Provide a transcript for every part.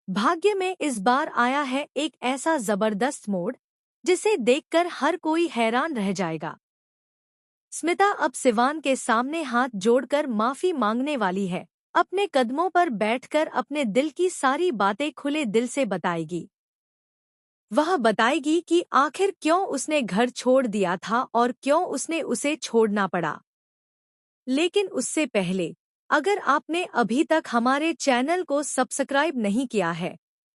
भाग्य में इस बार आया है एक ऐसा जबरदस्त मोड़ जिसे देखकर हर कोई हैरान रह जाएगा। स्मिता अब सिवान के सामने हाथ जोड़कर माफी मांगने वाली है। अपने कदमों पर बैठकर अपने दिल की सारी बातें खुले दिल से बताएगी। वह बताएगी कि आखिर क्यों उसने घर छोड़ दिया था और क्यों उसने उसे छोड़ना पड़ा। लेकिन उससे पहले, अगर आपने अभी तक हमारे चैनल को सब्सक्राइब नहीं किया है,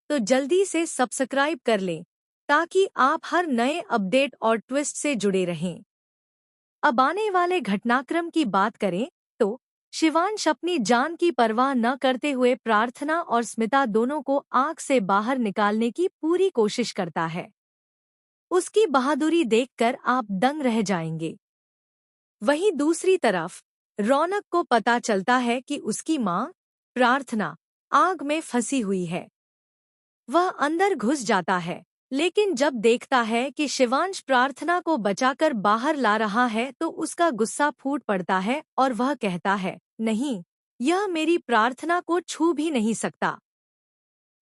तो जल्दी से सब्सक्राइब कर लें ताकि आप हर नए अपडेट और ट्विस्ट से जुड़े रहें। अब आने वाले घटनाक्रम की बात करें तो शिवांश अपनी जान की परवाह न करते हुए प्रार्थना और स्मिता दोनों को आग से बाहर निकालने की पूरी कोशिश करता है। उसकी बहादुरी देखकर आप दंग रह जाएंगे। वहीं दूसरी तरफ रौनक को पता चलता है कि उसकी मां प्रार्थना आग में फंसी हुई है। वह अंदर घुस जाता है, लेकिन जब देखता है कि शिवांश प्रार्थना को बचाकर बाहर ला रहा है तो उसका गुस्सा फूट पड़ता है और वह कहता है, नहीं, यह मेरी प्रार्थना को छू भी नहीं सकता।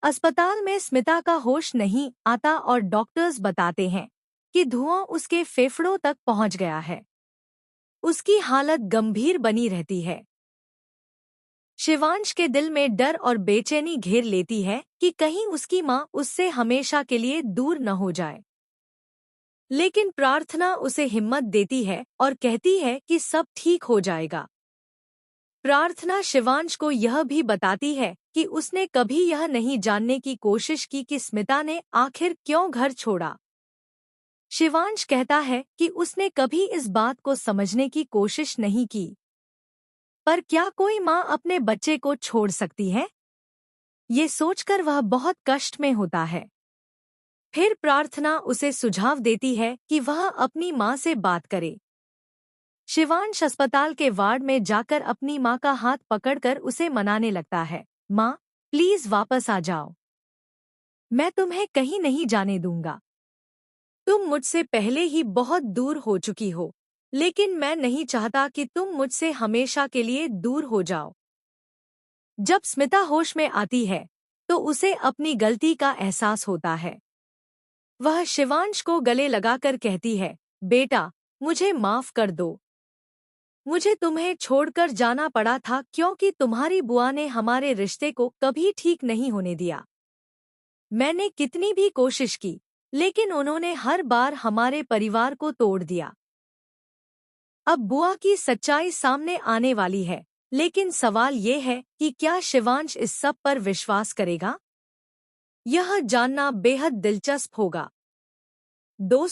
अस्पताल में स्मिता का होश नहीं आता और डॉक्टर्स बताते हैं कि धुआं उसके फेफड़ों तक पहुंच गया है। उसकी हालत गंभीर बनी रहती है। शिवांश के दिल में डर और बेचैनी घेर लेती है कि कहीं उसकी मां उससे हमेशा के लिए दूर न हो जाए। लेकिन प्रार्थना उसे हिम्मत देती है और कहती है कि सब ठीक हो जाएगा। प्रार्थना शिवांश को यह भी बताती है कि उसने कभी यह नहीं जानने की कोशिश की कि स्मिता ने आखिर क्यों घर छोड़ा। शिवांश कहता है कि उसने कभी इस बात को समझने की कोशिश नहीं की। पर क्या कोई मां अपने बच्चे को छोड़ सकती है? ये सोचकर वह बहुत कष्ट में होता है। फिर प्रार्थना उसे सुझाव देती है कि वह अपनी मां से बात करे। शिवांश अस्पताल के वार्ड में जाकर अपनी मां का हाथ पकड़कर उसे मनाने लगता है। मां, प्लीज वापस आ जाओ। मैं तुम्हें कहीं नहीं जाने दूंगा। तुम मुझसे पहले ही बहुत दूर हो चुकी हो, लेकिन मैं नहीं चाहता कि तुम मुझसे हमेशा के लिए दूर हो जाओ। जब स्मिता होश में आती है, तो उसे अपनी गलती का एहसास होता है। वह शिवांश को गले लगाकर कहती है, बेटा, मुझे माफ कर दो। मुझे तुम्हें छोड़कर जाना पड़ा था क्योंकि तुम्हारी बुआ ने हमारे रिश्ते को कभी ठीक नहीं होने दिया। मैंने कितनी भी कोशिश की, लेकिन उन्होंने हर बार हमारे परिवार को तोड़ दिया। अब बुआ की सच्चाई सामने आने वाली है, लेकिन सवाल ये है कि क्या शिवांश इस सब पर विश्वास करेगा? यह जानना बेहद दिलचस्प होगा। दोस्तों,